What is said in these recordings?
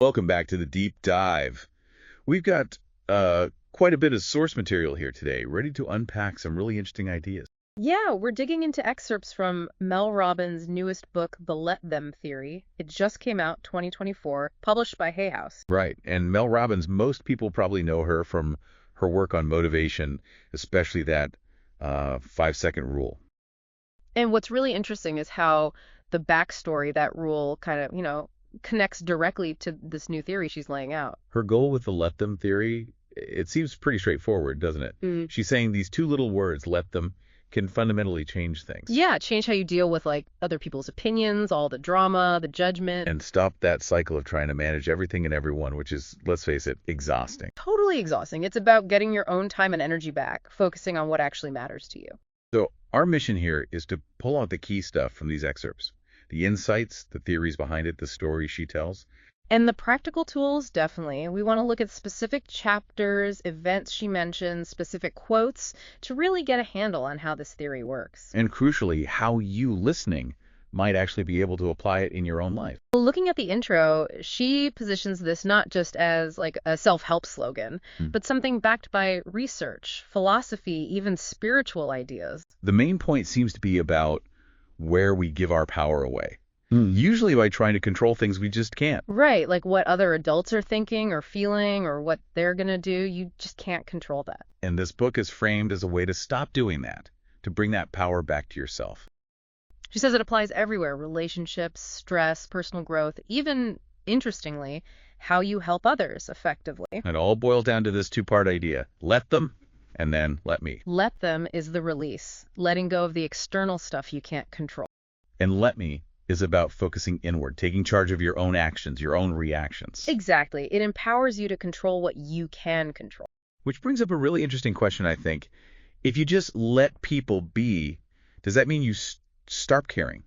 Welcome back to the deep dive. We've got quite a bit of source material here today, ready to unpack some really interesting ideas. Yeah, we're digging into excerpts from Mel Robbins' newest book, The Let Them Theory. It just came out 2024, published by Hay House. Right, and Mel Robbins, most people probably know her from her work on motivation, especially that 5-second rule. And what's really interesting is how the backstory, that rule kind of, connects directly to this new theory she's laying out. Her goal with the let them theory, it seems pretty straightforward, doesn't it? She's saying these two little words, let them, can fundamentally change things. Yeah, change how you deal with other people's opinions, all the drama, the judgment. And stop that cycle of trying to manage everything and everyone, which is, let's face it, exhausting. Totally exhausting. It's about getting your own time and energy back, focusing on what actually matters to you. So our mission here is to pull out the key stuff from these excerpts, the insights, the theories behind it, the stories she tells. And the practical tools, definitely. We want to look at specific chapters, events she mentions, specific quotes to really get a handle on how this theory works. And crucially, how you listening might actually be able to apply it in your own life. Well, looking at the intro, she positions this not just as like a self-help slogan, but something backed by research, philosophy, even spiritual ideas. The main point seems to be about where we give our power away. Usually by trying to control things we just can't. Right, like what other adults are thinking or feeling or what they're going to do. You just can't control that. And this book is framed as a way to stop doing that, to bring that power back to yourself. She says it applies everywhere: relationships, stress, personal growth, even, interestingly, how you help others effectively. It all boils down to this two-part idea. Let them, and then let me. Let them is the release, letting go of the external stuff you can't control. And let me is about focusing inward, taking charge of your own actions, your own reactions. Exactly. It empowers you to control what you can control. Which brings up a really interesting question, I think. If you just let people be, does that mean you stop caring?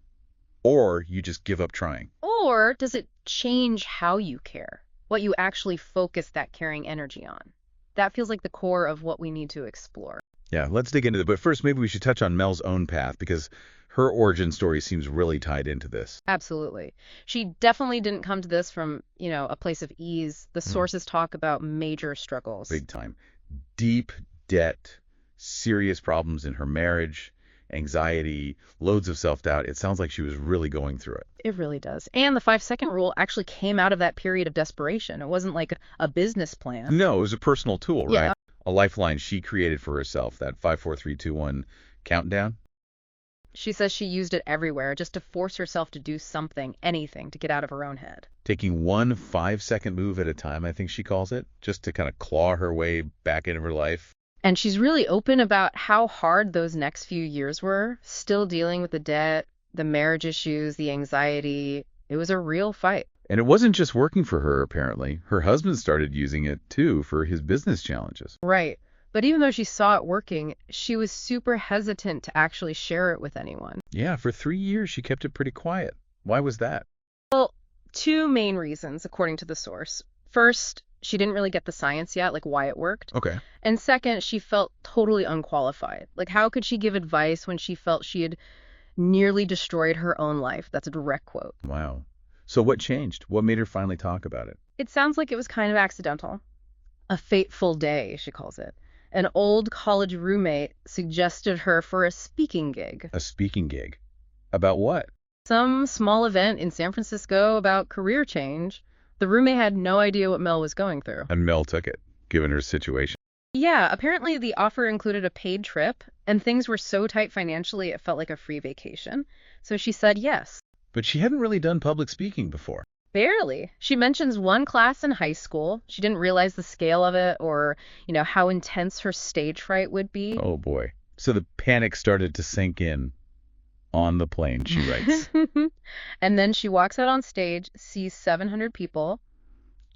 Or you just give up trying? Or does it change how you care, what you actually focus that caring energy on? That feels like the core of what we need to explore. Yeah, let's dig into it. But first, maybe we should touch on Mel's own path, because her origin story seems really tied into this. Absolutely. She definitely didn't come to this from, a place of ease. The sources talk about major struggles. Big time. Deep debt, serious problems in her marriage, anxiety, loads of self-doubt. It sounds like she was really going through it. It really does. And the 5-second rule actually came out of that period of desperation. It wasn't like a business plan. No, it was a personal tool, right? Yeah. A lifeline she created for herself, that 5, 4, 3, 2, 1 countdown. She says she used it everywhere just to force herself to do something, anything, to get out of her own head. Taking one 5-second move at a time, I think she calls it, just to kind of claw her way back into her life. And she's really open about how hard those next few years were, still dealing with the debt, the marriage issues, the anxiety. It was a real fight. And it wasn't just working for her, apparently. Her husband started using it, too, for his business challenges. Right. But even though she saw it working, she was super hesitant to actually share it with anyone. Yeah, for 3 years she kept it pretty quiet. Why was that? Well, two main reasons, according to the source. First, she didn't really get the science yet, like why it worked. Okay. And second, she felt totally unqualified. Like, how could she give advice when she felt she had nearly destroyed her own life? That's a direct quote. Wow. So what changed? What made her finally talk about it? It sounds like it was kind of accidental. A fateful day, she calls it. An old college roommate suggested her for a speaking gig. A speaking gig? About what? Some small event in San Francisco about career change. The roommate had no idea what Mel was going through. And Mel took it, given her situation. Yeah, apparently the offer included a paid trip, and things were so tight financially it felt like a free vacation. So she said yes. But she hadn't really done public speaking before. Barely. She mentions one class in high school. She didn't realize the scale of it or, how intense her stage fright would be. Oh, boy. So the panic started to sink in on the plane, she writes. And then she walks out on stage, sees 700 people,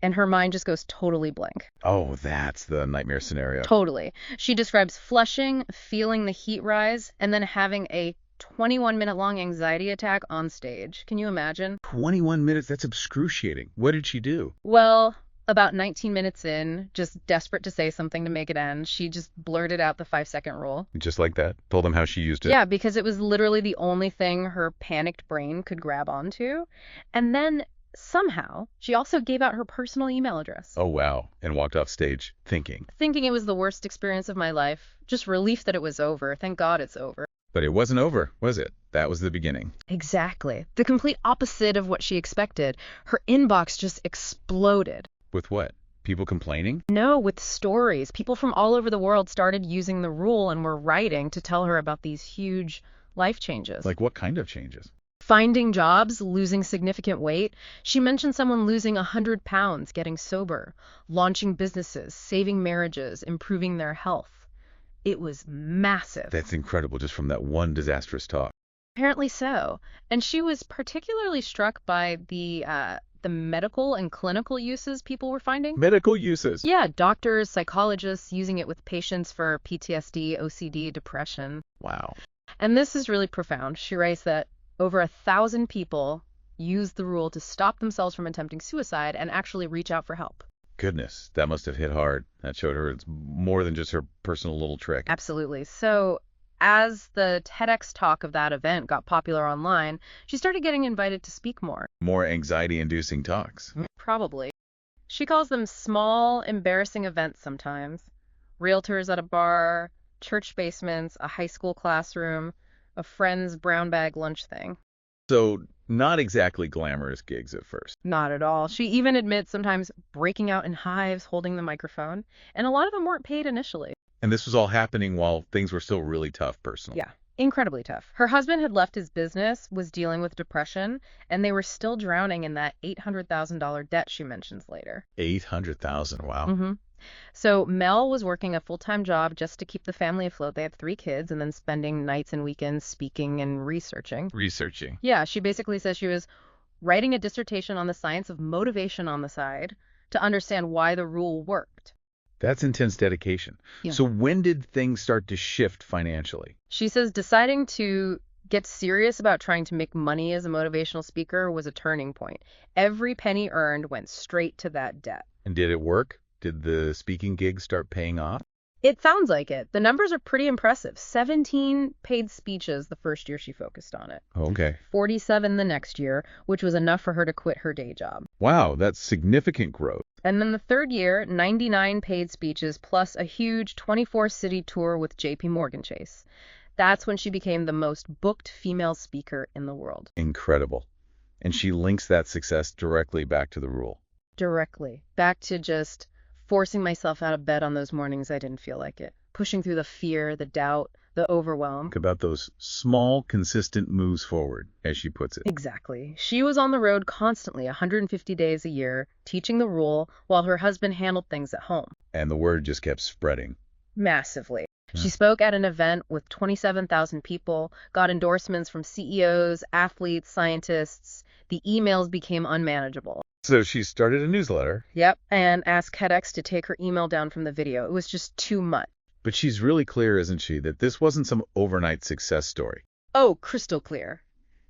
and her mind just goes totally blank. Oh, that's the nightmare scenario. Totally. She describes flushing, feeling the heat rise, and then having a 21-minute-long anxiety attack on stage. Can you imagine? 21 minutes? That's excruciating. What did she do? Well, about 19 minutes in, just desperate to say something to make it end, she just blurted out the 5-second rule. Just like that? Told them how she used it? Yeah, because it was literally the only thing her panicked brain could grab onto. And then Somehow, she also gave out her personal email address. Oh, wow. And walked off stage thinking. Thinking it was the worst experience of my life. Just relief that it was over. Thank God it's over. But it wasn't over, was it? That was the beginning. Exactly. The complete opposite of what she expected. Her inbox just exploded. With what? People complaining? No, with stories. People from all over the world started using the rule and were writing to tell her about these huge life changes. Like what kind of changes? Finding jobs, losing significant weight. She mentioned someone losing 100 pounds, getting sober, launching businesses, saving marriages, improving their health. It was massive. That's incredible, just from that one disastrous talk. Apparently so. And she was particularly struck by the medical and clinical uses people were finding. Medical uses? Yeah, doctors, psychologists using it with patients for PTSD, OCD, depression. Wow. And this is really profound. She writes that over 1,000 people use the rule to stop themselves from attempting suicide and actually reach out for help. Goodness, that must have hit hard. That showed her it's more than just her personal little trick. Absolutely. So as the TEDx talk of that event got popular online, she started getting invited to speak more. More anxiety-inducing talks. Probably. She calls them small, embarrassing events sometimes. Realtors at a bar, church basements, a high school classroom, a friend's brown bag lunch thing. So, not exactly glamorous gigs at first. Not at all. She even admits sometimes breaking out in hives holding the microphone, and a lot of them weren't paid initially. And this was all happening while things were still really tough personally. Yeah, incredibly tough. Her husband had left his business, was dealing with depression, and they were still drowning in that $800,000 debt she mentions later. $800,000, wow. Mm-hmm. So Mel was working a full-time job just to keep the family afloat. They had 3 kids and then spending nights and weekends speaking and researching. Researching. Yeah, she basically says she was writing a dissertation on the science of motivation on the side to understand why the rule worked. That's intense dedication. Yeah. So when did things start to shift financially? She says deciding to get serious about trying to make money as a motivational speaker was a turning point. Every penny earned went straight to that debt. And did it work? Did the speaking gigs start paying off? It sounds like it. The numbers are pretty impressive. 17 paid speeches the first year she focused on it. Okay. 47 the next year, which was enough for her to quit her day job. Wow, that's significant growth. And then the third year, 99 paid speeches plus a huge 24-city tour with JP Morgan Chase. That's when she became the most booked female speaker in the world. Incredible. And she links that success directly back to the rule. Directly. Back to just forcing myself out of bed on those mornings I didn't feel like it. Pushing through the fear, the doubt, the overwhelm. About those small, consistent moves forward, as she puts it. Exactly. She was on the road constantly, 150 days a year, teaching the rule, while her husband handled things at home. And the word just kept spreading. Massively. Yeah. She spoke at an event with 27,000 people, got endorsements from CEOs, athletes, scientists. The emails became unmanageable. So she started a newsletter. Yep, and asked TEDx to take her email down from the video. It was just too much. But she's really clear, isn't she, that this wasn't some overnight success story. Oh, crystal clear.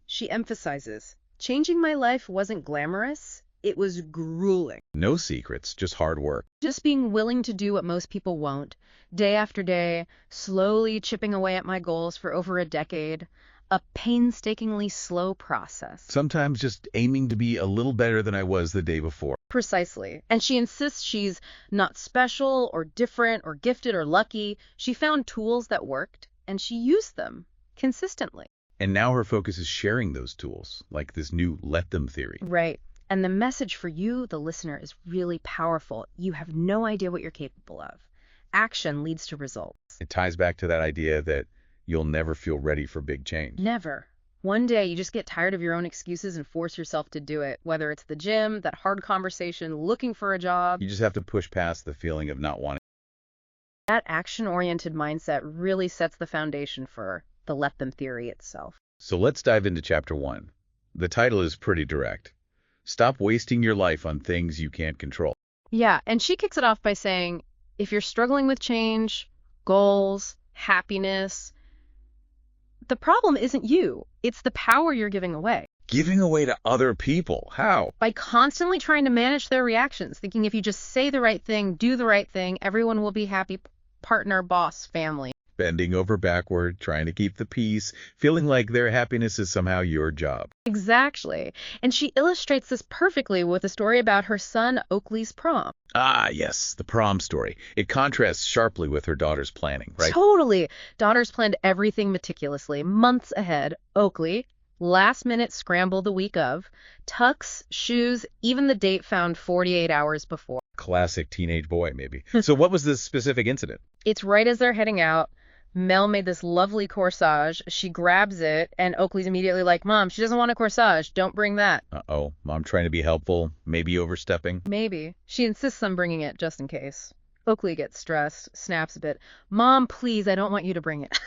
She emphasizes, changing my life wasn't glamorous. It was grueling. No secrets, just hard work. Just being willing to do what most people won't, day after day, slowly chipping away at my goals for over a decade. A painstakingly slow process. Sometimes just aiming to be a little better than I was the day before. Precisely. And she insists she's not special or different or gifted or lucky. She found tools that worked, and she used them consistently. And now her focus is sharing those tools, like this new let them theory. Right. And the message for you, the listener, is really powerful. You have no idea what you're capable of. Action leads to results. It ties back to that idea that you'll never feel ready for big change. Never. One day you just get tired of your own excuses and force yourself to do it, whether it's the gym, that hard conversation, looking for a job. You just have to push past the feeling of not wanting. That action-oriented mindset really sets the foundation for the let them theory itself. So let's dive into chapter 1. The title is pretty direct. Stop wasting your life on things you can't control. Yeah, and she kicks it off by saying, if you're struggling with change, goals, happiness, the problem isn't you. It's the power you're giving away. Giving away to other people. How? By constantly trying to manage their reactions, thinking if you just say the right thing, do the right thing, everyone will be happy, partner, boss, family. bending over backward, trying to keep the peace, feeling like their happiness is somehow your job. Exactly. And she illustrates this perfectly with a story about her son Oakley's prom. Ah, yes, the prom story. It contrasts sharply with her daughter's planning, right? Totally. Daughters planned everything meticulously, months ahead. Oakley, last minute scramble the week of, tux, shoes, even the date found 48 hours before. Classic teenage boy, maybe. So what was this specific incident? It's right as they're heading out. Mel made this lovely corsage. She grabs it, and Oakley's immediately like, Mom, she doesn't want a corsage. Don't bring that. Uh-oh, Mom trying to be helpful, maybe overstepping. Maybe. She insists on bringing it just in case. Oakley gets stressed, snaps a bit. Mom, please, I don't want you to bring it.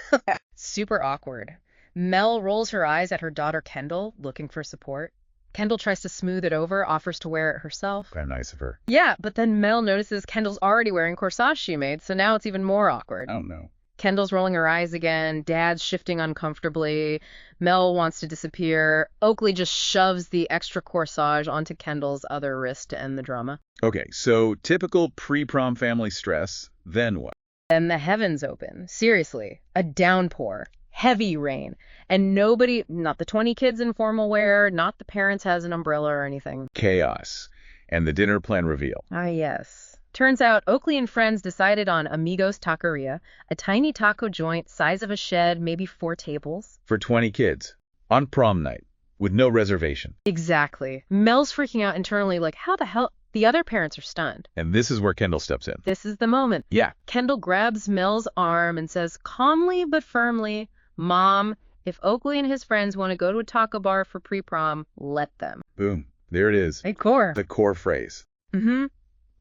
Super awkward. Mel rolls her eyes at her daughter Kendall, looking for support. Kendall tries to smooth it over, offers to wear it herself. Kind of nice of her. Yeah, but then Mel notices Kendall's already wearing corsage she made, so now it's even more awkward. Oh, no. Kendall's rolling her eyes again. Dad's shifting uncomfortably. Mel wants to disappear. Oakley just shoves the extra corsage onto Kendall's other wrist to end the drama. Okay, so typical pre-prom family stress, then what? Then the heavens open. Seriously, a downpour. Heavy rain. And nobody, not the 20 kids in formal wear, not the parents has an umbrella or anything. Chaos. And the dinner plan reveal. Ah, yes. Turns out Oakley and friends decided on Amigos Taqueria, a tiny taco joint size of a shed, maybe 4 tables. For 20 kids. On prom night. With no reservation. Exactly. Mel's freaking out internally like, how the hell? The other parents are stunned. And this is where Kendall steps in. This is the moment. Yeah. Kendall grabs Mel's arm and says calmly but firmly, Mom, if Oakley and his friends want to go to a taco bar for pre-prom, let them. Boom. There it is. A core. The core phrase. Mm-hmm.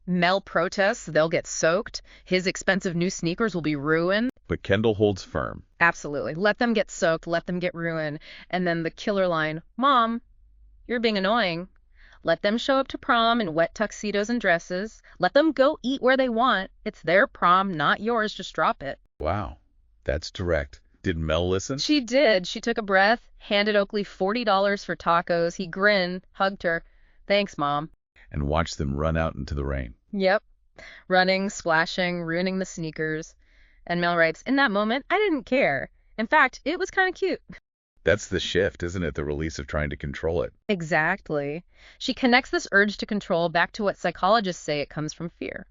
Mel protests, they'll get soaked. His expensive new sneakers will be ruined. But Kendall holds firm. Absolutely. Let them get soaked, let them get ruined. And then the killer line, Mom, you're being annoying. Let them show up to prom in wet tuxedos and dresses. Let them go eat where they want. It's their prom, not yours. Just drop it. Wow. That's direct. Did Mel listen? She did. She took a breath, handed Oakley $40 for tacos. He grinned, hugged her. Thanks, Mom. And watched them run out into the rain. Yep. Running, splashing, ruining the sneakers. And Mel writes, in that moment, I didn't care. In fact, it was kind of cute. That's the shift, isn't it? The release of trying to control it. Exactly. She connects this urge to control back to what psychologists say it comes from fear.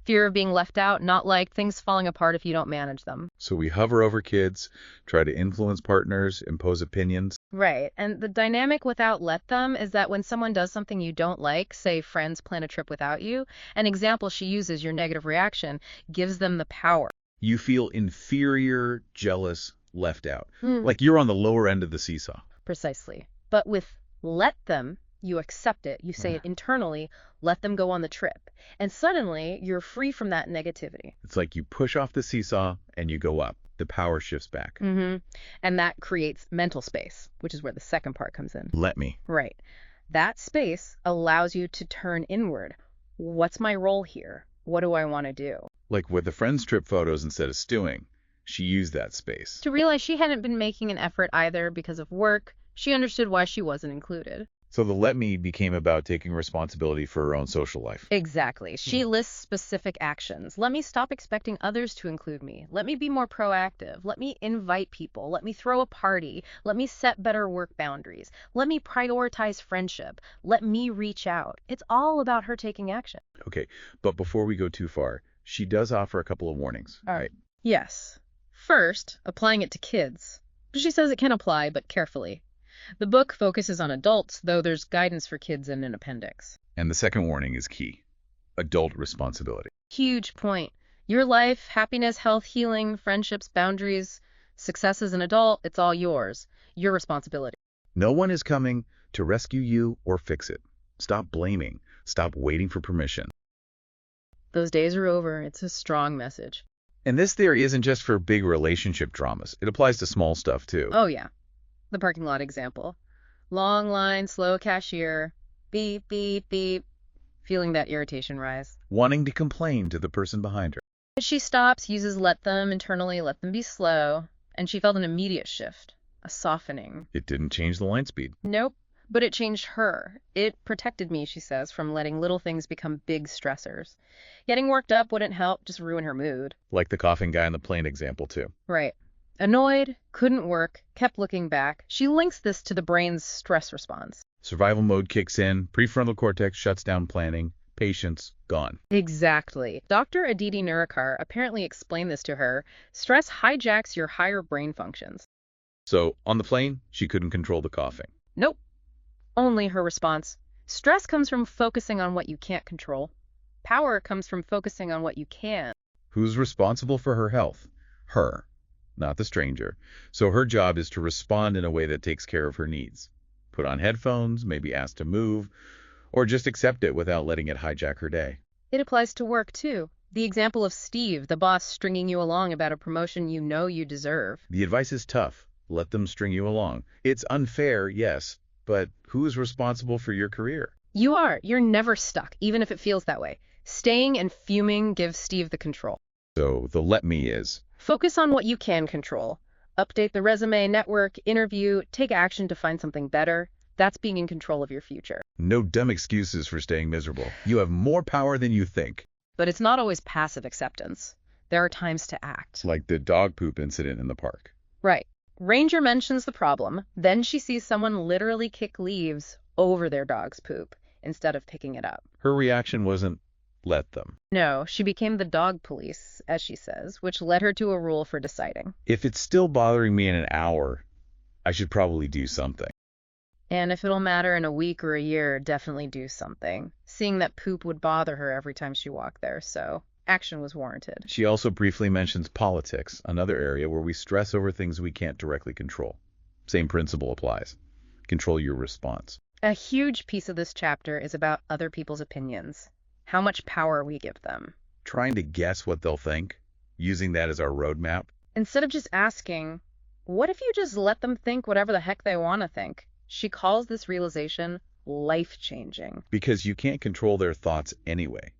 Fear of being left out, not like things falling apart if you don't manage them. So we hover over kids, try to influence partners, impose opinions. Right. And the dynamic without let them is that when someone does something you don't like, say friends plan a trip without you, an example she uses, your negative reaction, gives them the power. You feel inferior, jealous, left out. Like you're on the lower end of the seesaw. Precisely. But with let them, you accept it. You say it internally, let them go on the trip. And suddenly, you're free from that negativity. It's like you push off the seesaw and you go up. The power shifts back. And that creates mental space, which is where the second part comes in. Let me. Right. That space allows you to turn inward. What's my role here? What do I want to do? Like with the friends trip photos instead of stewing, she used that space. To realize she hadn't been making an effort either because of work, she understood why she wasn't included. So the let me became about taking responsibility for her own social life. Exactly. She lists specific actions. Let me stop expecting others to include me. Let me be more proactive. Let me invite people. Let me throw a party. Let me set better work boundaries. Let me prioritize friendship. Let me reach out. It's all about her taking action. Okay, but before we go too far, she does offer a couple of warnings, right? Yes. First, applying it to kids. She says it can apply, but carefully. The book focuses on adults, though there's guidance for kids in an appendix. And the second warning is key. Adult responsibility. Huge point. Your life, happiness, health, healing, friendships, boundaries, success as an adult, it's all yours. Your responsibility. No one is coming to rescue you or fix it. Stop blaming. Stop waiting for permission. Those days are over. It's a strong message. And this theory isn't just for big relationship dramas. It applies to small stuff, too. Oh, yeah. The parking lot example. Long line, slow cashier, beep, beep, beep. Feeling that irritation rise. Wanting to complain to the person behind her. She stops, uses let them internally, let them be slow, and she felt an immediate shift, a softening. It didn't change the line speed. Nope, But it changed her. It protected me, she says, from letting little things become big stressors. Getting worked up wouldn't help, just ruin her mood. Like the coughing guy in the plane example, too. Right. Annoyed, couldn't work, kept looking back. She links this to the brain's stress response. Survival mode kicks in, prefrontal cortex shuts down planning, patience gone. Exactly. Dr. Aditi Nurikar apparently explained this to her. Stress hijacks your higher brain functions. So, on the plane, she couldn't control the coughing. Nope. Only her response. Stress comes from focusing on what you can't control. Power comes from focusing on what you can. Who's responsible for her health? Her, not the stranger. So her job is to respond in a way that takes care of her needs. Put on headphones, maybe ask to move, or just accept it without letting it hijack her day. It applies to work, too. The example of Steve, the boss, stringing you along about a promotion you know you deserve. The advice is tough. Let them string you along. It's unfair, yes, but who is responsible for your career? You are. You're never stuck, even if it feels that way. Staying and fuming gives Steve the control. So the let me is, Focus on what you can control. Update the resume, network, interview, take action to find something better. That's being in control of your future. no dumb excuses for staying miserable. You have more power than you think. But it's not always passive acceptance. There are times to act. Like the dog poop incident in the park. Right. Ranger mentions the problem, then she sees someone literally kick leaves over their dog's poop instead of picking it up. Her reaction wasn't, let them. No, she became the dog police, as she says, which led her to a rule for deciding. If it's still bothering me in an hour, I should probably do something. And if it'll matter in a week or a year, definitely do something. Seeing that poop would bother her every time she walked there, so action was warranted. She also briefly mentions politics, another area where we stress over things we can't directly control. Same principle applies. Control your response. A huge piece of this chapter is about other people's opinions, how much power we give them. Trying to guess what they'll think, using that as our roadmap. Instead of just asking, what if you just let them think whatever the heck they want to think? She calls this realization life-changing. Because you can't control their thoughts anyway.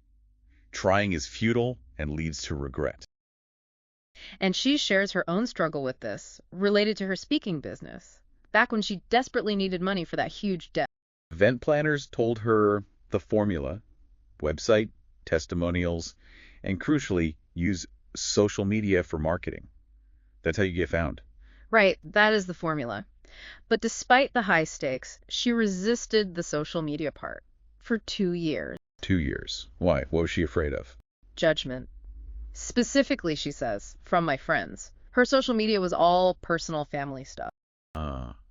Trying is futile and leads to regret. And she shares her own struggle with this, related to her speaking business, back when she desperately needed money for that huge debt. Event planners told her the formula: website, testimonials, and crucially, use social media for marketing. That's how you get found. Right, that is the formula. But despite the high stakes, she resisted the social media part for 2 years. 2 years. Why? What was she afraid of? Judgment. Specifically, she says, from my friends. Her social media was all personal family stuff.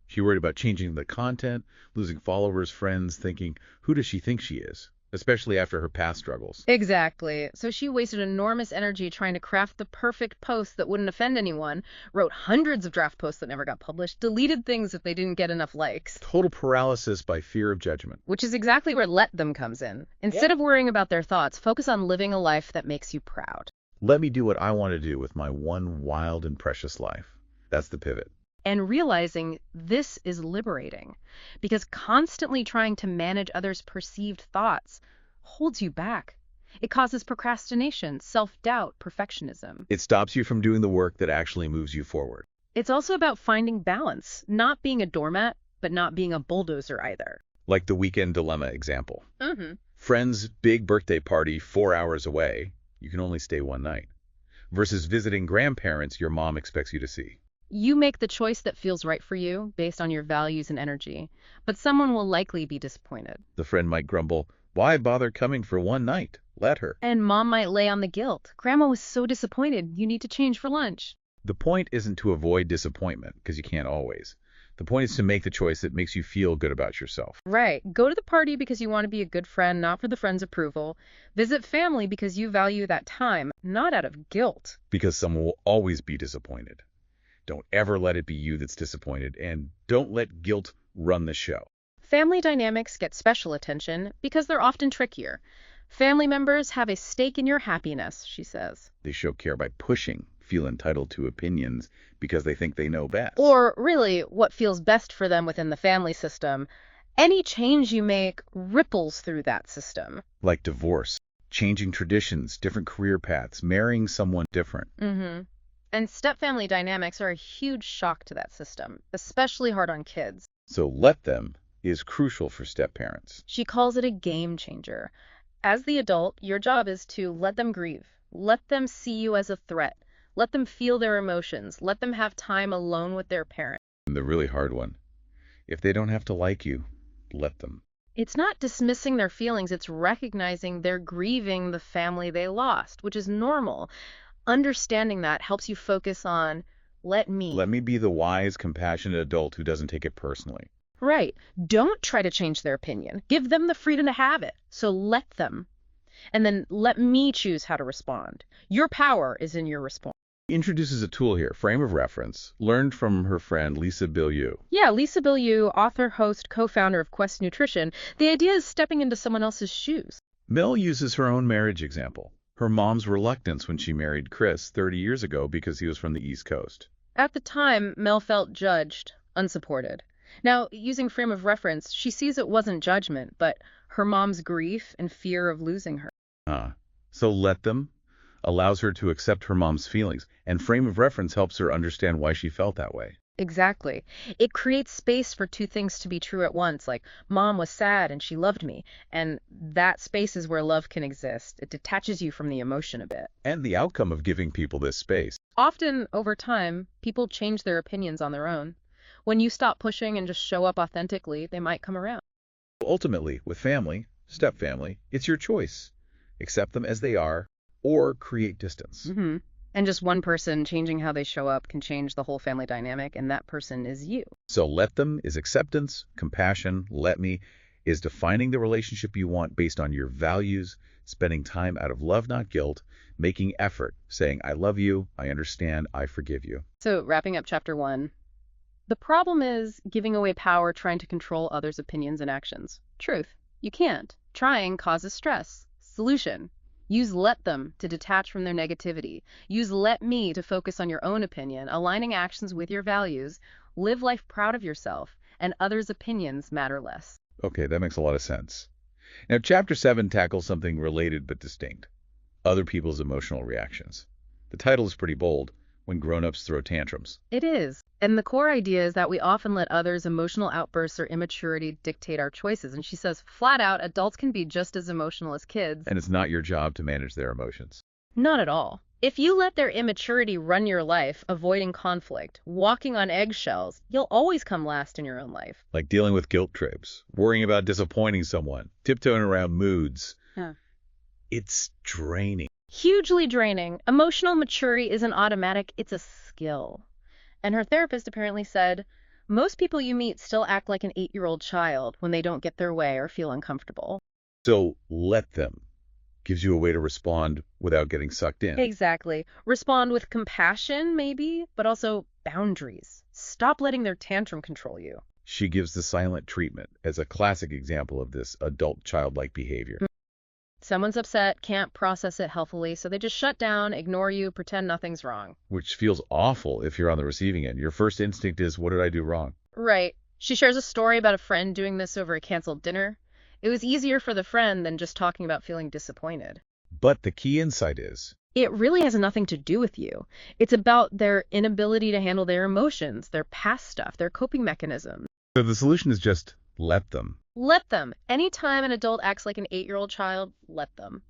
She worried about changing the content, losing followers, friends, thinking, who does she think she is? Especially after her past struggles. Exactly. So she wasted enormous energy trying to craft the perfect post that wouldn't offend anyone, wrote hundreds of draft posts that never got published, deleted things if they didn't get enough likes. Total paralysis by fear of judgment. Which is exactly where let them comes in. Instead of worrying about their thoughts, focus on living a life that makes you proud. Let me do what I want to do with my one wild and precious life. That's the pivot. And realizing this is liberating, because constantly trying to manage others' perceived thoughts holds you back. It causes procrastination, self-doubt, perfectionism. It stops you from doing the work that actually moves you forward. It's also about finding balance, not being a doormat, but not being a bulldozer either. Like the weekend dilemma example. Mm-hmm. Friend's big birthday party 4 hours away, you can only stay one night. Versus visiting grandparents your mom expects you to see. You make the choice that feels right for you based on your values and energy, but someone will likely be disappointed. The friend might grumble, why bother coming for one night? Let her. And mom might lay on the guilt. Grandma was so disappointed, you need to change for lunch. The point isn't to avoid disappointment, because you can't always. The point is to make the choice that makes you feel good about yourself. Right. Go to the party because you want to be a good friend, not for the friend's approval. Visit family because you value that time, not out of guilt. Because someone will always be disappointed. Don't ever let it be you that's disappointed, and don't let guilt run the show. Family dynamics get special attention because they're often trickier. Family members have a stake in your happiness, she says. They show care by pushing, feel entitled to opinions because they think they know best. Or really, what feels best for them within the family system. Any change you make ripples through that system. Like divorce, changing traditions, different career paths, marrying someone different. Mm-hmm. And step-family dynamics are a huge shock to that system, especially hard on kids. So let them is crucial for step-parents. She calls it a game changer. As the adult, your job is to let them grieve. Let them see you as a threat. Let them feel their emotions. Let them have time alone with their parent. And the really hard one. If they don't have to like you, let them. It's not dismissing their feelings, it's recognizing they're grieving the family they lost, which is normal. Understanding that helps you focus on, let me. Let me be the wise, compassionate adult who doesn't take it personally. Right. Don't try to change their opinion. Give them the freedom to have it. So let them. And then let me choose how to respond. Your power is in your response. Introduces a tool here, frame of reference, learned from her friend Lisa Bilyeu. Yeah, Lisa Bilyeu, author, host, co-founder of Quest Nutrition. The idea is stepping into someone else's shoes. Mel uses her own marriage example. Her mom's reluctance when she married Chris 30 years ago because he was from the East Coast. At the time, Mel felt judged, unsupported. Now, using frame of reference, she sees it wasn't judgment, but her mom's grief and fear of losing her. So let them allows her to accept her mom's feelings, and frame of reference helps her understand why she felt that way. Exactly. It creates space for two things to be true at once, like mom was sad and she loved me, and that space is where love can exist. It detaches you from the emotion a bit. And the outcome of giving people this space. Often, over time, people change their opinions on their own. When you stop pushing and just show up authentically, they might come around. Ultimately, with family, step-family, it's your choice. Accept them as they are, or create distance. And just one person changing how they show up can change the whole family dynamic, and that person is you. So let them is acceptance, compassion, let me is defining the relationship you want based on your values, spending time out of love, not guilt, making effort, saying, I love you, I understand, I forgive you. So wrapping up chapter 1. The problem is giving away power trying to control others' opinions and actions. Truth. You can't. Trying causes stress. Solution. Use let them to detach from their negativity. Use let me to focus on your own opinion, aligning actions with your values. Live life proud of yourself, and others' opinions matter less. Okay, that makes a lot of sense. Now, Chapter 7 tackles something related but distinct. Other people's emotional reactions. The title is pretty bold, when grown-ups throw tantrums. It is. And the core idea is that we often let others' emotional outbursts or immaturity dictate our choices. And she says, flat out, adults can be just as emotional as kids. And it's not your job to manage their emotions. Not at all. If you let their immaturity run your life, avoiding conflict, walking on eggshells, you'll always come last in your own life. Like dealing with guilt trips, worrying about disappointing someone, tiptoeing around moods. It's draining. Hugely draining. Emotional maturity isn't automatic, it's a skill. And her therapist apparently said, most people you meet still act like an 8-year-old child when they don't get their way or feel uncomfortable. So let them. Gives you a way to respond without getting sucked in. Exactly. Respond with compassion, maybe, but also boundaries. Stop letting their tantrum control you. She gives the silent treatment as a classic example of this adult childlike behavior. Someone's upset, can't process it healthily, so they just shut down, ignore you, pretend nothing's wrong. Which feels awful if you're on the receiving end. Your first instinct is, what did I do wrong? Right. She shares a story about a friend doing this over a canceled dinner. It was easier for the friend than just talking about feeling disappointed. But the key insight is, it really has nothing to do with you. It's about their inability to handle their emotions, their past stuff, their coping mechanisms. So the solution is just let them. Let them. Anytime an adult acts like an 8-year-old child, let them.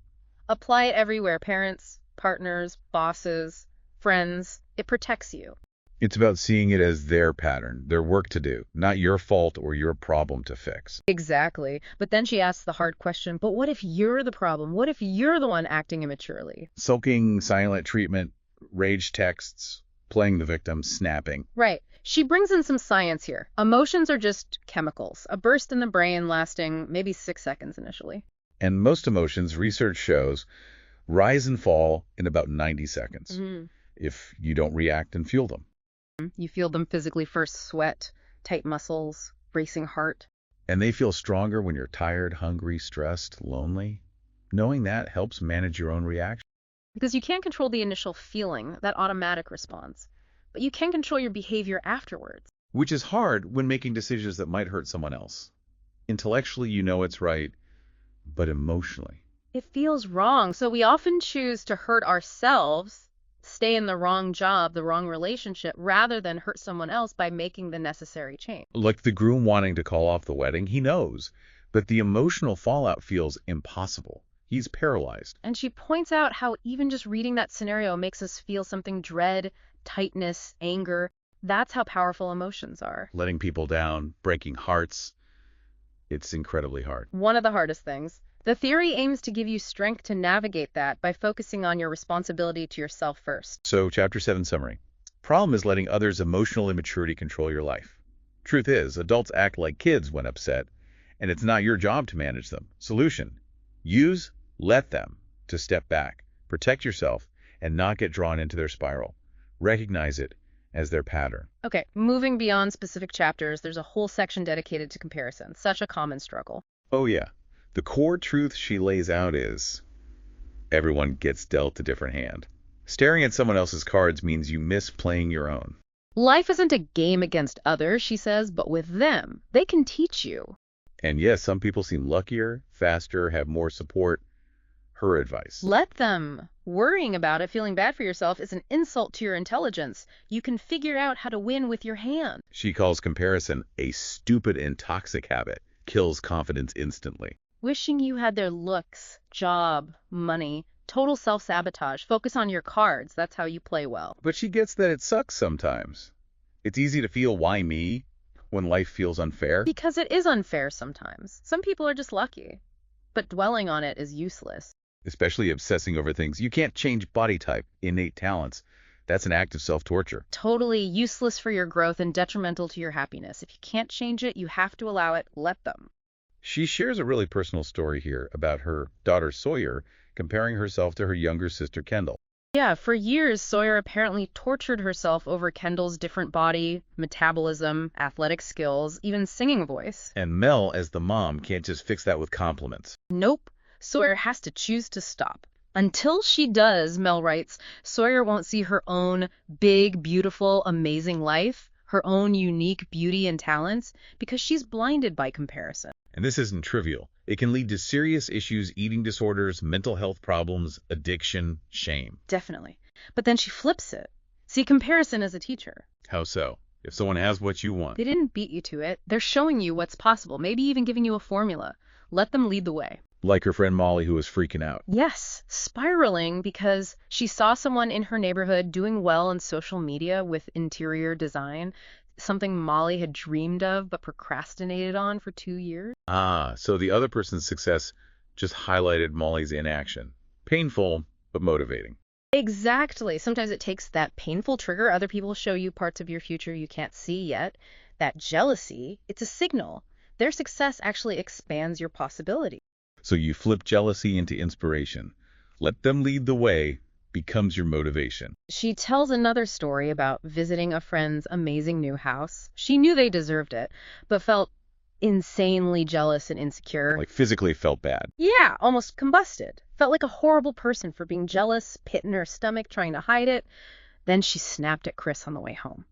Apply it everywhere. Parents, partners, bosses, friends. It protects you. It's about seeing it as their pattern, their work to do, not your fault or your problem to fix. Exactly. But then she asks the hard question, but what if you're the problem? What if you're the one acting immaturely? Sulking, silent treatment, rage texts, playing the victim, snapping. Right. She brings in some science here. Emotions are just chemicals, a burst in the brain lasting maybe 6 seconds initially. And most emotions, research shows, rise and fall in about 90 seconds if you don't react and feel them. You feel them physically first: sweat, tight muscles, racing heart. And they feel stronger when you're tired, hungry, stressed, lonely. Knowing that helps manage your own reaction. Because you can't control the initial feeling, that automatic response. But you can control your behavior afterwards. Which is hard when making decisions that might hurt someone else. Intellectually, you know it's right, but emotionally. It feels wrong, so we often choose to hurt ourselves stay in the wrong job, the wrong relationship, rather than hurt someone else by making the necessary change. Like the groom wanting to call off the wedding, he knows, but the emotional fallout feels impossible. He's paralyzed. And she points out how even just reading that scenario makes us feel something: dread, tightness, anger. That's how powerful emotions are. Letting people down, breaking hearts, it's incredibly hard. One of the hardest things. The theory aims to give you strength to navigate that by focusing on your responsibility to yourself first. So, Chapter 7 summary. Problem is letting others' emotional immaturity control your life. Truth is, adults act like kids when upset, and it's not your job to manage them. Solution: let them to step back, protect yourself, and not get drawn into their spiral. Recognize it as their pattern. Okay, moving beyond specific chapters, there's a whole section dedicated to comparison, such a common struggle. Oh yeah, the core truth she lays out is everyone gets dealt a different hand. Staring at someone else's cards means you miss playing your own. Life isn't a game against others, she says, but with them, they can teach you. And yes, some people seem luckier, faster, have more support. Her advice: Let them. Worrying about it, feeling bad for yourself, is an insult to your intelligence. You can figure out how to win with your hand. She calls comparison a stupid and toxic habit. Kills confidence instantly. Wishing you had their looks, job, money, total self-sabotage. Focus on your cards. That's how you play well. But she gets that it sucks sometimes. It's easy to feel why me when life feels unfair. Because it is unfair sometimes. Some people are just lucky. But dwelling on it is useless. Especially obsessing over things. You can't change body type, innate talents. That's an act of self-torture. Totally useless for your growth and detrimental to your happiness. If you can't change it, you have to allow it. Let them. She shares a really personal story here about her daughter Sawyer comparing herself to her younger sister Kendall. Yeah, for years, Sawyer apparently tortured herself over Kendall's different body, metabolism, athletic skills, even singing voice. And Mel, as the mom, can't just fix that with compliments. Nope. Sawyer has to choose to stop. Until she does, Mel writes, Sawyer won't see her own big, beautiful, amazing life, her own unique beauty and talents, because she's blinded by comparison. And this isn't trivial. It can lead to serious issues: eating disorders, mental health problems, addiction, shame. Definitely. But then she flips it. See, comparison is a teacher. How so? If someone has what you want. They didn't beat you to it. They're showing you what's possible, maybe even giving you a formula. Let them lead the way. Like her friend Molly, who was freaking out. Yes, spiraling because she saw someone in her neighborhood doing well on social media with interior design, something Molly had dreamed of but procrastinated on for 2 years. Ah, so the other person's success just highlighted Molly's inaction. Painful, but motivating. Exactly. Sometimes it takes that painful trigger. Other people show you parts of your future you can't see yet. That jealousy, it's a signal. Their success actually expands your possibility. So you flip jealousy into inspiration. Let them lead the way becomes your motivation. She tells another story about visiting a friend's amazing new house. She knew they deserved it, but felt insanely jealous and insecure. Like physically felt bad. Yeah, almost combusted. Felt like a horrible person for being jealous, pit in her stomach, trying to hide it. Then she snapped at Chris on the way home.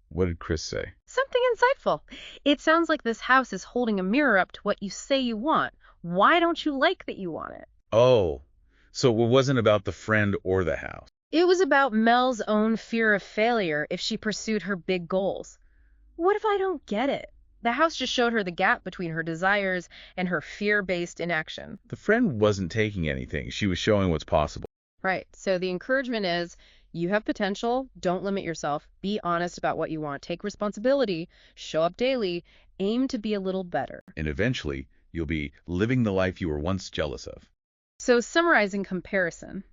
What did Chris say? Something insightful. It sounds like this house is holding a mirror up to what you say you want. Why don't you like that you want it? Oh, so it wasn't about the friend or the house. It was about Mel's own fear of failure if she pursued her big goals. What if I don't get it? The house just showed her the gap between her desires and her fear-based inaction. The friend wasn't taking anything. She was showing what's possible. Right. So the encouragement is, you have potential. Don't limit yourself. Be honest about what you want. Take responsibility. Show up daily. Aim to be a little better. And eventually, you'll be living the life you were once jealous of. So summarizing comparison.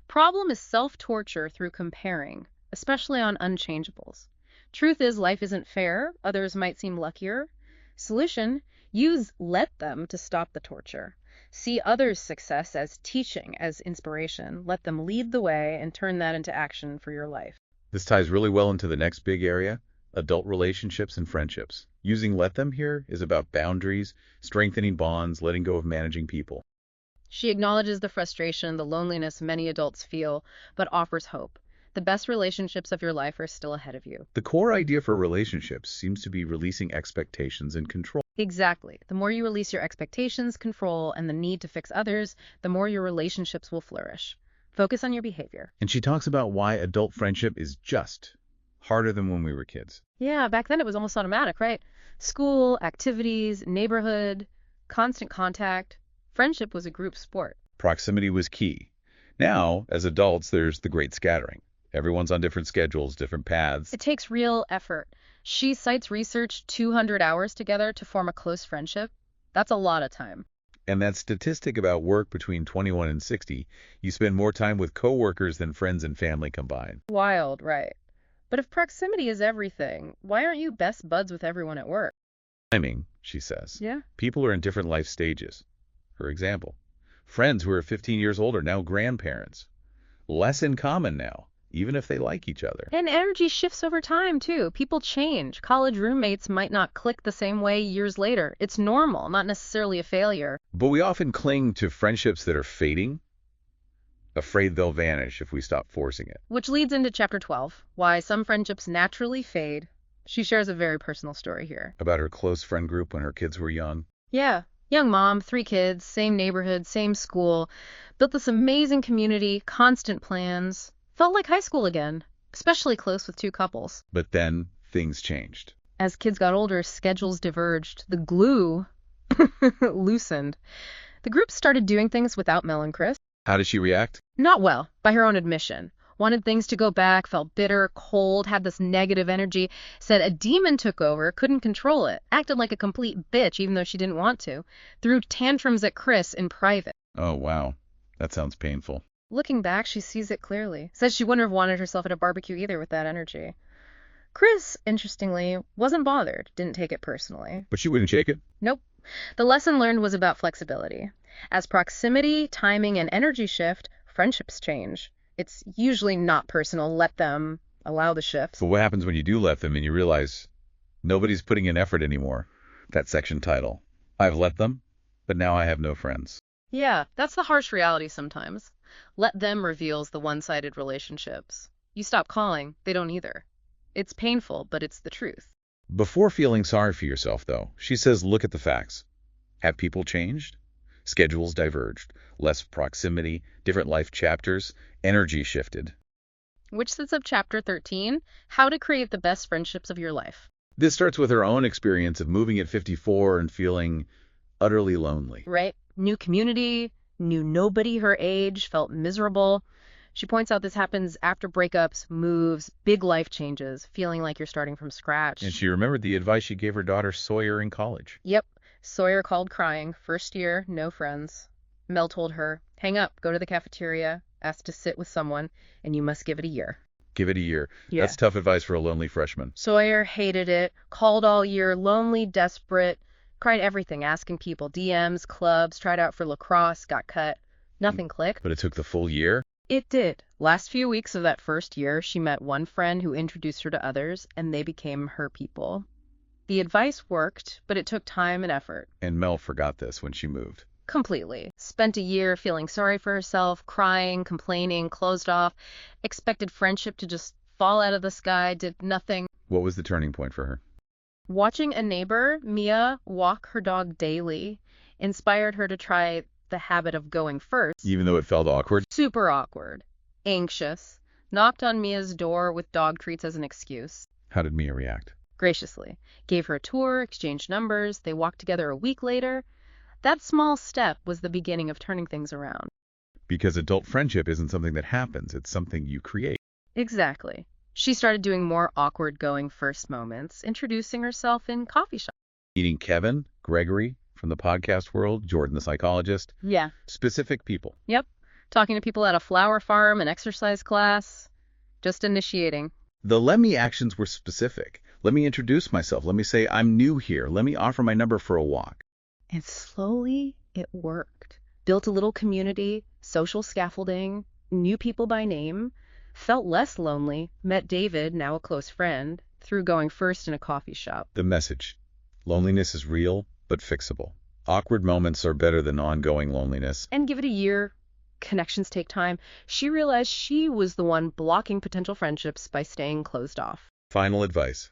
Problem is self-torture through comparing, especially on unchangeables. Truth is, life isn't fair. Others might seem luckier. Solution, use let them to stop the torture. See others' success as teaching, as inspiration. Let them lead the way and turn that into action for your life. This ties really well into the next big area, adult relationships and friendships. Using let them here is about boundaries, strengthening bonds, letting go of managing people. She acknowledges the frustration, the loneliness many adults feel, but offers hope. The best relationships of your life are still ahead of you. The core idea for relationships seems to be releasing expectations and control. Exactly. The more you release your expectations, control, and the need to fix others, the more your relationships will flourish. Focus on your behavior. And she talks about why adult friendship is just harder than when we were kids. Yeah, back then it was almost automatic, right? School, activities, neighborhood, constant contact. Friendship was a group sport. Proximity was key. Now, as adults, there's the great scattering. Everyone's on different schedules, different paths. It takes real effort. She cites research 200 hours together to form a close friendship. That's a lot of time. And that statistic about work between 21 and 60, you spend more time with coworkers than friends and family combined. Wild, right? But if proximity is everything, why aren't you best buds with everyone at work? Timing, she says. Yeah. People are in different life stages. For example, friends who are 15 years old are now grandparents. Less in common now, even if they like each other. And energy shifts over time, too. People change. College roommates might not click the same way years later. It's normal, not necessarily a failure. But we often cling to friendships that are fading, afraid they'll vanish if we stop forcing it. Which leads into Chapter 12, why some friendships naturally fade. She shares a very personal story here. About her close friend group when her kids were young. Yeah. Young mom, 3 kids, same neighborhood, same school. Built this amazing community, constant plans. Felt like high school again, especially close with 2 couples. But then things changed. As kids got older, schedules diverged. The glue loosened. The group started doing things without Mel and Chris. How did she react? Not well, by her own admission. Wanted things to go back, felt bitter, cold, had this negative energy, said a demon took over, couldn't control it, acted like a complete bitch even though she didn't want to, threw tantrums at Chris in private. Oh, wow. That sounds painful. Looking back, she sees it clearly. Says she wouldn't have wanted herself at a barbecue either with that energy. Chris, interestingly, wasn't bothered, didn't take it personally. But she wouldn't shake it? Nope. The lesson learned was about flexibility. As proximity, timing, and energy shift, friendships change. It's usually not personal. Let them allow the shifts. But what happens when you do let them and you realize nobody's putting in effort anymore? That section title. I've let them, but now I have no friends. Yeah, that's the harsh reality sometimes. Let them reveals the one-sided relationships. You stop calling, they don't either. It's painful, but it's the truth. Before feeling sorry for yourself, though, she says look at the facts. Have people changed? Schedules diverged. Less proximity, different life chapters, energy shifted. Which sets up Chapter 13, How to Create the Best Friendships of Your Life. This starts with her own experience of moving at 54 and feeling utterly lonely. Right? New community, knew nobody her age, felt miserable. She points out this happens after breakups, moves, big life changes, feeling like you're starting from scratch. And she remembered the advice she gave her daughter Sawyer in college. Yep. Sawyer called crying. First year, no friends. Mel told her, hang up, go to the cafeteria, ask to sit with someone, and you must give it a year. Give it a year. Yeah. That's tough advice for a lonely freshman. Sawyer hated it, called all year, lonely, desperate, tried everything, asking people, DMs, clubs, tried out for lacrosse, got cut. Nothing clicked. But it took the full year? It did. Last few weeks of that first year, she met one friend who introduced her to others, and they became her people. The advice worked, but it took time and effort. And Mel forgot this when she moved. Completely. Spent a year feeling sorry for herself, crying, complaining, closed off, expected friendship to just fall out of the sky, did nothing. What was the turning point for her? Watching a neighbor, Mia, walk her dog daily inspired her to try the habit of going first. Even though it felt awkward? Super awkward. Anxious. Knocked on Mia's door with dog treats as an excuse. How did Mia react? Graciously. Gave her a tour, exchanged numbers. They walked together a week later. That small step was the beginning of turning things around. Because adult friendship isn't something that happens. It's something you create. Exactly. She started doing more awkward going first moments, introducing herself in coffee shops. Meeting Kevin, Gregory from the podcast world, Jordan the psychologist. Yeah. Specific people. Yep. Talking to people at a flower farm, an exercise class. Just initiating. The let me actions were specific. Let me introduce myself. Let me say I'm new here. Let me offer my number for a walk. And slowly it worked. Built a little community, social scaffolding, knew people by name, felt less lonely, met David, now a close friend, through going first in a coffee shop. The message. Loneliness is real, but fixable. Awkward moments are better than ongoing loneliness. And give it a year. Connections take time. She realized she was the one blocking potential friendships by staying closed off. Final advice.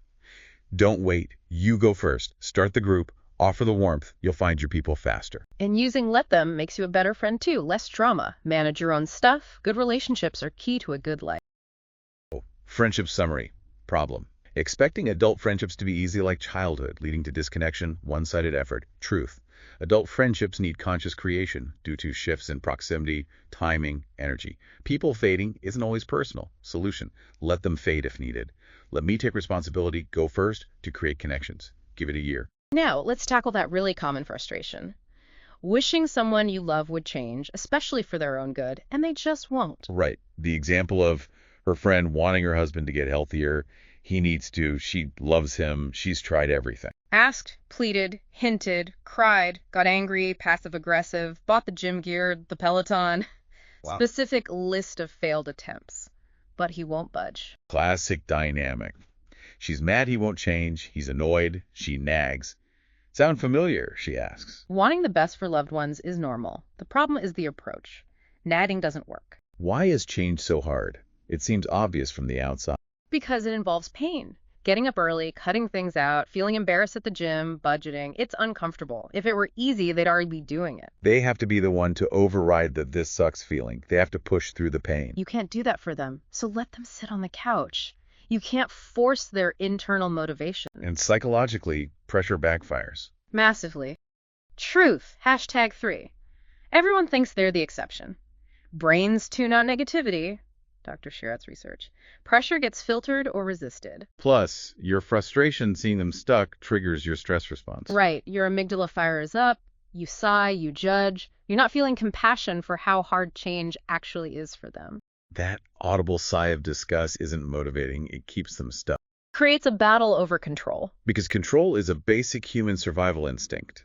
Don't wait. You go first. Start the group. Offer the warmth, you'll find your people faster. And using let them makes you a better friend too. Less drama. Manage your own stuff. Good relationships are key to a good life. Friendship summary. Problem. Expecting adult friendships to be easy like childhood, leading to disconnection, one-sided effort. Truth. Adult friendships need conscious creation due to shifts in proximity, timing, energy. People fading isn't always personal. Solution. Let them fade if needed. Let me take responsibility, go first, to create connections. Give it a year. Now, let's tackle that really common frustration. Wishing someone you love would change, especially for their own good, and they just won't. Right. The example of her friend wanting her husband to get healthier. He needs to. She loves him. She's tried everything. Asked, pleaded, hinted, cried, got angry, passive-aggressive, bought the gym gear, the Peloton. Wow. Specific list of failed attempts. But he won't budge. Classic dynamic. She's mad he won't change. He's annoyed. She nags. Sound familiar? She asks. Wanting the best for loved ones is normal. The problem is the approach. Nagging doesn't work. Why is change so hard? It seems obvious from the outside. Because it involves pain. Getting up early, cutting things out, feeling embarrassed at the gym, budgeting. It's uncomfortable. If it were easy, they'd already be doing it. They have to be the one to override the this sucks feeling. They have to push through the pain. You can't do that for them, so let them sit on the couch. You can't force their internal motivation. And psychologically, pressure backfires. Massively. Truth. #3. Everyone thinks they're the exception. Brains tune out negativity. Dr. Shirat's research. Pressure gets filtered or resisted. Plus, your frustration seeing them stuck triggers your stress response. Right. Your amygdala fires up. You sigh. You judge. You're not feeling compassion for how hard change actually is for them. That audible sigh of disgust isn't motivating. It keeps them stuck. Creates a battle over control. Because control is a basic human survival instinct.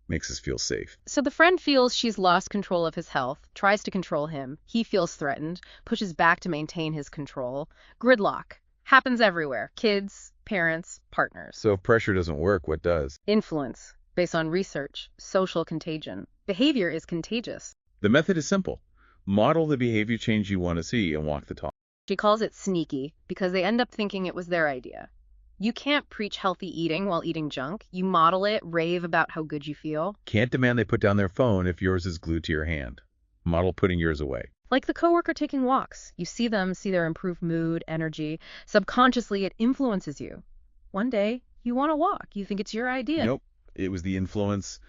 Makes us feel safe. So the friend feels she's lost control of his health, tries to control him. He feels threatened, pushes back to maintain his control. Gridlock. Happens everywhere. Kids, parents, partners. So if pressure doesn't work, what does? Influence. Based on research. Social contagion. Behavior is contagious. The method is simple. Model the behavior change you want to see and walk the talk. She calls it sneaky because they end up thinking it was their idea. You can't preach healthy eating while eating junk. You model it, rave about how good you feel. Can't demand they put down their phone if yours is glued to your hand. Model putting yours away. Like the coworker taking walks. You see them, see their improved mood, energy. Subconsciously, it influences you. One day, you want to walk. You think it's your idea. Nope. It was the influence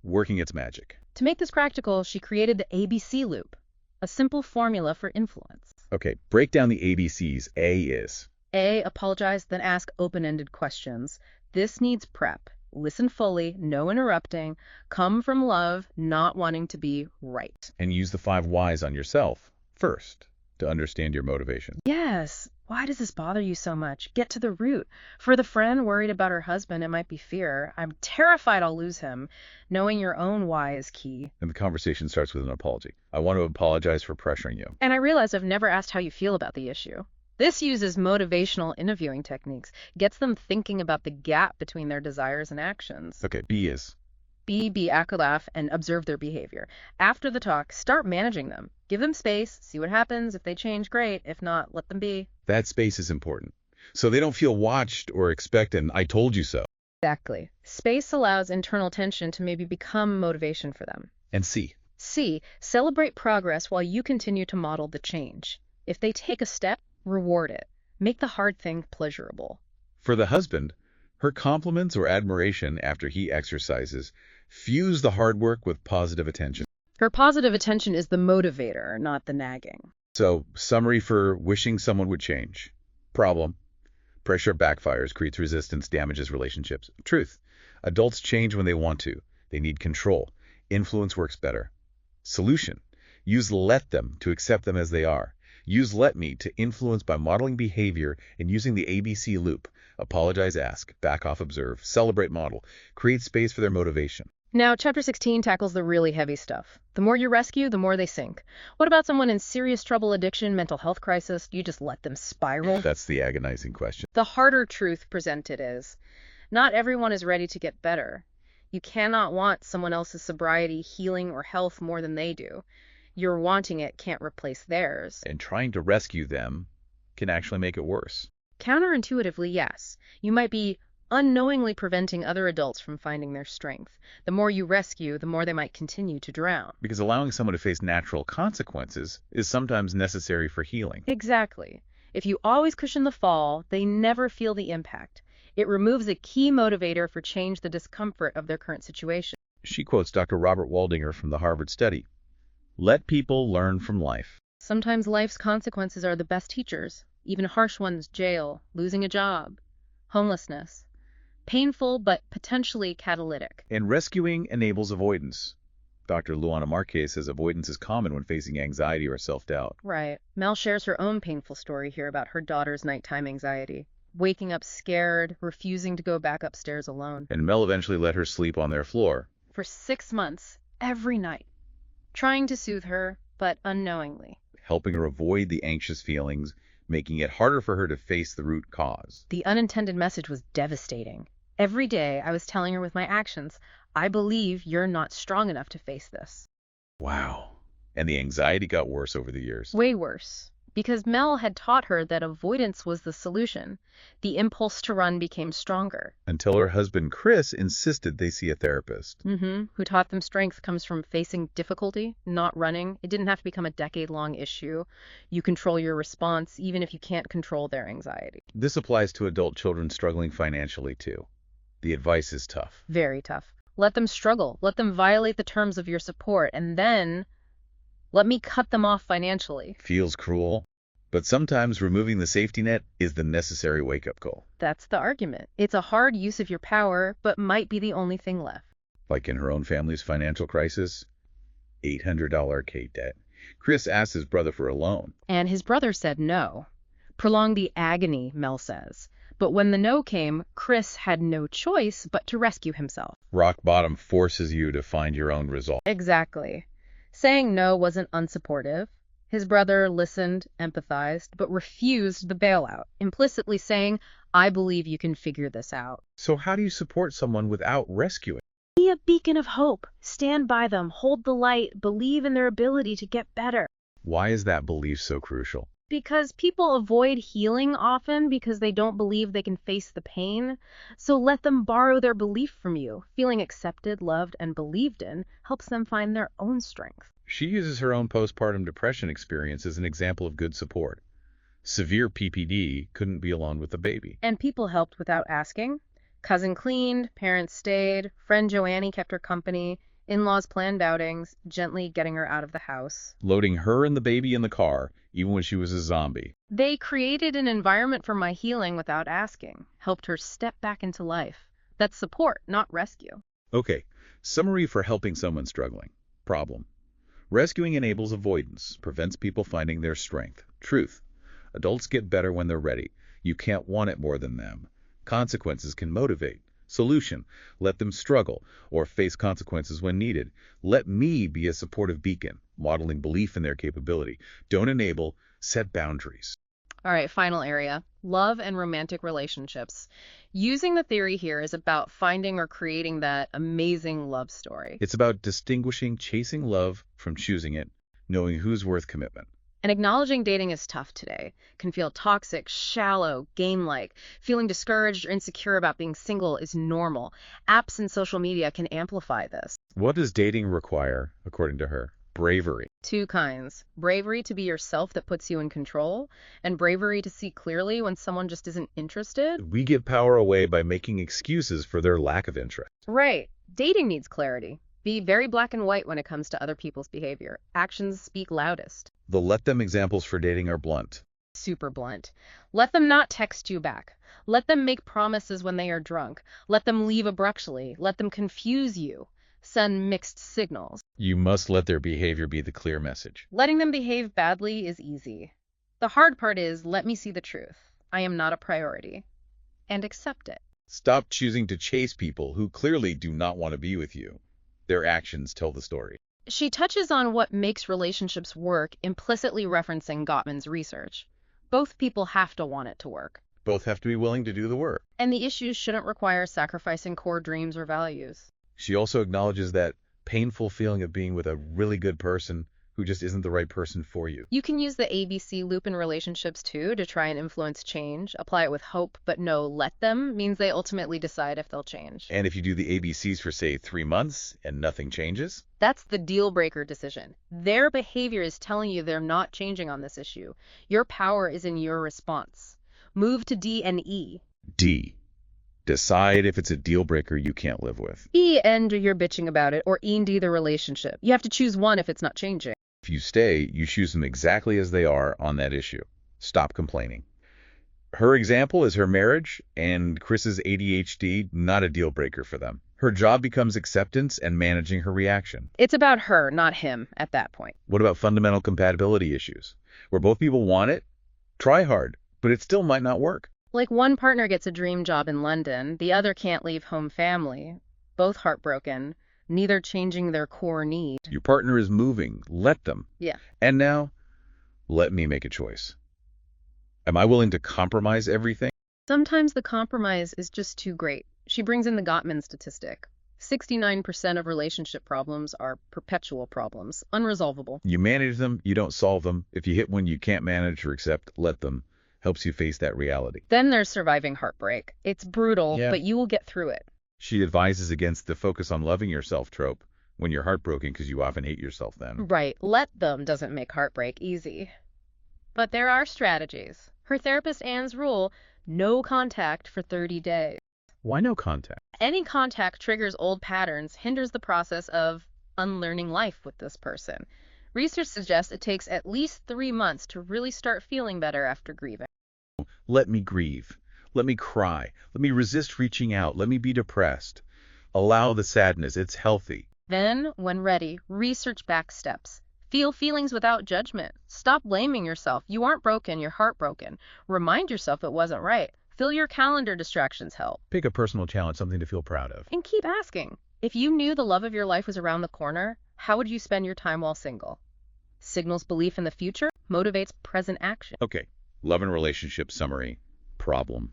working its magic. To make this practical, she created the ABC loop, a simple formula for influence. Okay, break down the ABCs. A is... A, apologize, then ask open-ended questions. This needs prep. Listen fully, no interrupting. Come from love, not wanting to be right. And use the 5 whys on yourself first to understand your motivation. Yes. Why does this bother you so much? Get to the root. For the friend worried about her husband, it might be fear. I'm terrified I'll lose him. Knowing your own why is key. And the conversation starts with an apology. I want to apologize for pressuring you. And I realize I've never asked how you feel about the issue. This uses motivational interviewing techniques, gets them thinking about the gap between their desires and actions. Okay, B is... Be laugh, and observe their behavior. After the talk, start managing them. Give them space, see what happens. If they change, great. If not, let them be. That space is important. So they don't feel watched or expect an I told you so. Exactly. Space allows internal tension to maybe become motivation for them. And C. C, celebrate progress while you continue to model the change. If they take a step, reward it. Make the hard thing pleasurable. For the husband, her compliments or admiration after he exercises fuse the hard work with positive attention. Her positive attention is the motivator, not the nagging. So, summary for wishing someone would change. Problem. Pressure backfires, creates resistance, damages relationships. Truth. Adults change when they want to. They need control. Influence works better. Solution. Use let them to accept them as they are. Use let me to influence by modeling behavior and using the ABC loop. Apologize, ask, back off, observe, celebrate, model. Create space for their motivation. Now, Chapter 16 tackles the really heavy stuff. The more you rescue, the more they sink. What about someone in serious trouble, addiction, mental health crisis? Do you just let them spiral? That's the agonizing question. The harder truth presented is, not everyone is ready to get better. You cannot want someone else's sobriety, healing, or health more than they do. Your wanting it can't replace theirs. And trying to rescue them can actually make it worse. Counterintuitively, yes. You might be unknowingly preventing other adults from finding their strength. The more you rescue, the more they might continue to drown. Because allowing someone to face natural consequences is sometimes necessary for healing. Exactly. If you always cushion the fall, they never feel the impact. It removes a key motivator for change, the discomfort of their current situation. She quotes Dr. Robert Waldinger from the Harvard study. Let people learn from life. Sometimes life's consequences are the best teachers, even harsh ones: jail, losing a job, homelessness. Painful, but potentially catalytic. And rescuing enables avoidance. Dr. Luana Marquez says avoidance is common when facing anxiety or self-doubt. Right. Mel shares her own painful story here about her daughter's nighttime anxiety. Waking up scared, refusing to go back upstairs alone. And Mel eventually let her sleep on their floor. For 6 months, every night. Trying to soothe her, but unknowingly. Helping her avoid the anxious feelings, making it harder for her to face the root cause. The unintended message was devastating. Every day I was telling her with my actions, I believe you're not strong enough to face this. Wow. And the anxiety got worse over the years. Way worse. Because Mel had taught her that avoidance was the solution. The impulse to run became stronger. Until her husband Chris insisted they see a therapist. Who taught them strength comes from facing difficulty, not running. It didn't have to become a decade-long issue. You control your response, even if you can't control their anxiety. This applies to adult children struggling financially, too. The advice is tough. Very tough. Let them struggle. Let them violate the terms of your support, and then let me cut them off financially. Feels cruel, but sometimes removing the safety net is the necessary wake-up call. That's the argument. It's a hard use of your power, but might be the only thing left. Like in her own family's financial crisis, $800 arcade debt. Chris asked his brother for a loan. And his brother said no. Prolonged the agony, Mel says. But when the no came, Chris had no choice but to rescue himself. Rock bottom forces you to find your own resolve. Exactly. Saying no wasn't unsupportive. His brother listened, empathized, but refused the bailout, implicitly saying, I believe you can figure this out. So how do you support someone without rescuing? Be a beacon of hope. Stand by them, hold the light, believe in their ability to get better. Why is that belief so crucial? Because people avoid healing often because they don't believe they can face the pain. So let them borrow their belief from you. Feeling accepted, loved, and believed in helps them find their own strength. She uses her own postpartum depression experience as an example of good support. Severe PPD, couldn't be alone with the baby. And people helped without asking. Cousin cleaned, parents stayed, friend Joannie kept her company, in-laws planned outings, gently getting her out of the house. Loading her and the baby in the car, even when she was a zombie. They created an environment for my healing without asking, helped her step back into life. That's support, not rescue. Okay, summary for helping someone struggling. Problem. Rescuing enables avoidance, prevents people finding their strength. Truth. Adults get better when they're ready. You can't want it more than them. Consequences can motivate. Solution. Let them struggle or face consequences when needed. Let me be a supportive beacon, modeling belief in their capability. Don't enable, set boundaries. All right, final area. Love and romantic relationships. Using the theory here is about finding or creating that amazing love story. It's about distinguishing chasing love from choosing it, knowing who's worth commitment. And acknowledging dating is tough today. Can feel toxic, shallow, game-like. Feeling discouraged or insecure about being single is normal. Apps and social media can amplify this. What does dating require, according to her? Bravery. 2 kinds. Bravery to be yourself that puts you in control, and bravery to see clearly when someone just isn't interested. We give power away by making excuses for their lack of interest. Right. Dating needs clarity. Be very black and white when it comes to other people's behavior. Actions speak loudest. The let them examples for dating are blunt. Super blunt. Let them not text you back. Let them make promises when they are drunk. Let them leave abruptly. Let them confuse you. Send mixed signals. You must let their behavior be the clear message. Letting them behave badly is easy. The hard part is, let me see the truth. I am not a priority. And accept it. Stop choosing to chase people who clearly do not want to be with you. Their actions tell the story. She touches on what makes relationships work, implicitly referencing Gottman's research. Both people have to want it to work. Both have to be willing to do the work. And the issues shouldn't require sacrificing core dreams or values. She also acknowledges that painful feeling of being with a really good person who just isn't the right person for you. You can use the ABC loop in relationships too to try and influence change. Apply it with hope, but no let them means they ultimately decide if they'll change. And if you do the ABCs for, say, 3 months and nothing changes, That's the deal breaker decision. Their behavior is telling you they're not changing on this issue. Your power is in your response. Move to D and E. D. Decide if it's a deal breaker you can't live with. E, end or you're bitching about it, or E and D, the relationship. You have to choose one if it's not changing. If you stay, you choose them exactly as they are on that issue. Stop complaining. Her example is her marriage, and Chris's ADHD, not a deal breaker for them. Her job becomes acceptance and managing her reaction. It's about her, not him, at that point. What about fundamental compatibility issues? Where both people want it, try hard, but it still might not work. Like one partner gets a dream job in London, the other can't leave home family. Both heartbroken, neither changing their core need. Your partner is moving. Let them. Yeah. And now, let me make a choice. Am I willing to compromise everything? Sometimes the compromise is just too great. She brings in the Gottman statistic. 69% of relationship problems are perpetual problems, unresolvable. You manage them, you don't solve them. If you hit one you can't manage or accept, let them. Helps you face that reality. Then there's surviving heartbreak. It's brutal, Yeah. but you will get through it. She advises against the focus on loving yourself trope when you're heartbroken because you often hate yourself then. Right, let them doesn't make heartbreak easy. But there are strategies. Her therapist Anne's rule, no contact for 30 days. Why no contact? Any contact triggers old patterns, hinders the process of unlearning life with this person. Research suggests it takes at least 3 months to really start feeling better after grieving. Let me grieve. Let me cry. Let me resist reaching out. Let me be depressed. Allow the sadness. It's healthy. Then, when ready, research back steps. Feel feelings without judgment. Stop blaming yourself. You aren't broken, you're heartbroken. Remind yourself it wasn't right. Fill your calendar, distractions help. Pick a personal challenge, something to feel proud of. And keep asking. If you knew the love of your life was around the corner, how would you spend your time while single? Signals belief in the future, motivates present action. Okay, love and relationship summary. Problem.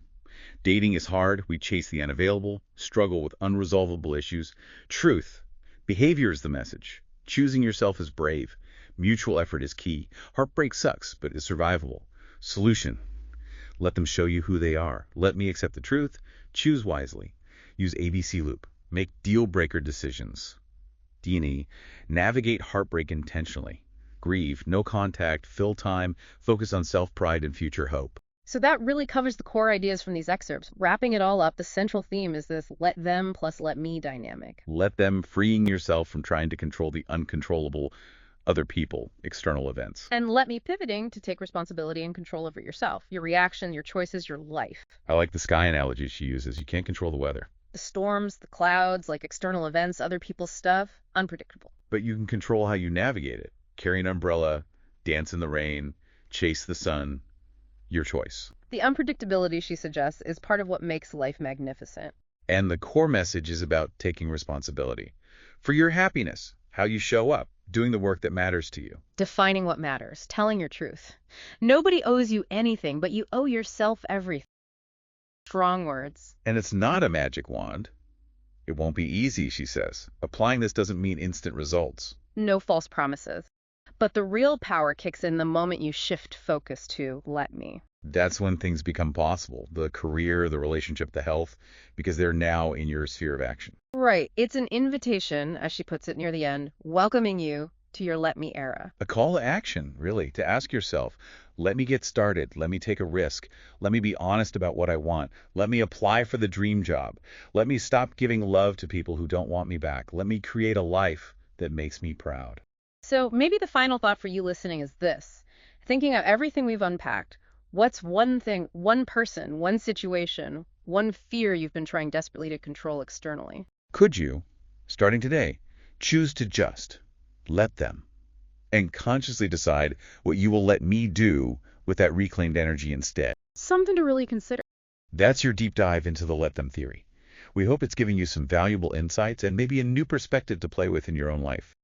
Dating is hard. We chase the unavailable, struggle with unresolvable issues. Truth. Behavior is the message. Choosing yourself is brave. Mutual effort is key. Heartbreak sucks, but is survivable. Solution. Let them show you who they are. Let me accept the truth. Choose wisely. Use ABC loop. Make deal-breaker decisions. D&E. Navigate heartbreak intentionally. Grieve, no contact, fill time, focus on self-pride and future hope. So that really covers the core ideas from these excerpts. Wrapping it all up, the central theme is this let them plus let me dynamic. Let them, freeing yourself from trying to control the uncontrollable other people, external events. And let me pivoting to take responsibility and control over yourself, your reaction, your choices, your life. I like the sky analogy she uses. You can't control the weather. The storms, the clouds, like external events, other people's stuff, unpredictable. But you can control how you navigate it. Carry an umbrella, dance in the rain, chase the sun. Your choice. The unpredictability, she suggests, is part of what makes life magnificent. And the core message is about taking responsibility for your happiness, how you show up, doing the work that matters to you. Defining what matters, telling your truth. Nobody owes you anything, but you owe yourself everything. Strong words. And it's not a magic wand. It won't be easy, she says. Applying this doesn't mean instant results. No false promises. But the real power kicks in the moment you shift focus to let me. That's when things become possible. The career, the relationship, the health, because they're now in your sphere of action. Right. It's an invitation, as she puts it near the end, welcoming you to your let me era. A call to action, really, to ask yourself, let me get started. Let me take a risk. Let me be honest about what I want. Let me apply for the dream job. Let me stop giving love to people who don't want me back. Let me create a life that makes me proud. So maybe the final thought for you listening is this. Thinking of everything we've unpacked, what's one thing, one person, one situation, one fear you've been trying desperately to control externally? Could you, starting today, choose to just let them and consciously decide what you will let me do with that reclaimed energy instead? Something to really consider. That's your deep dive into the let them theory. We hope it's giving you some valuable insights and maybe a new perspective to play with in your own life.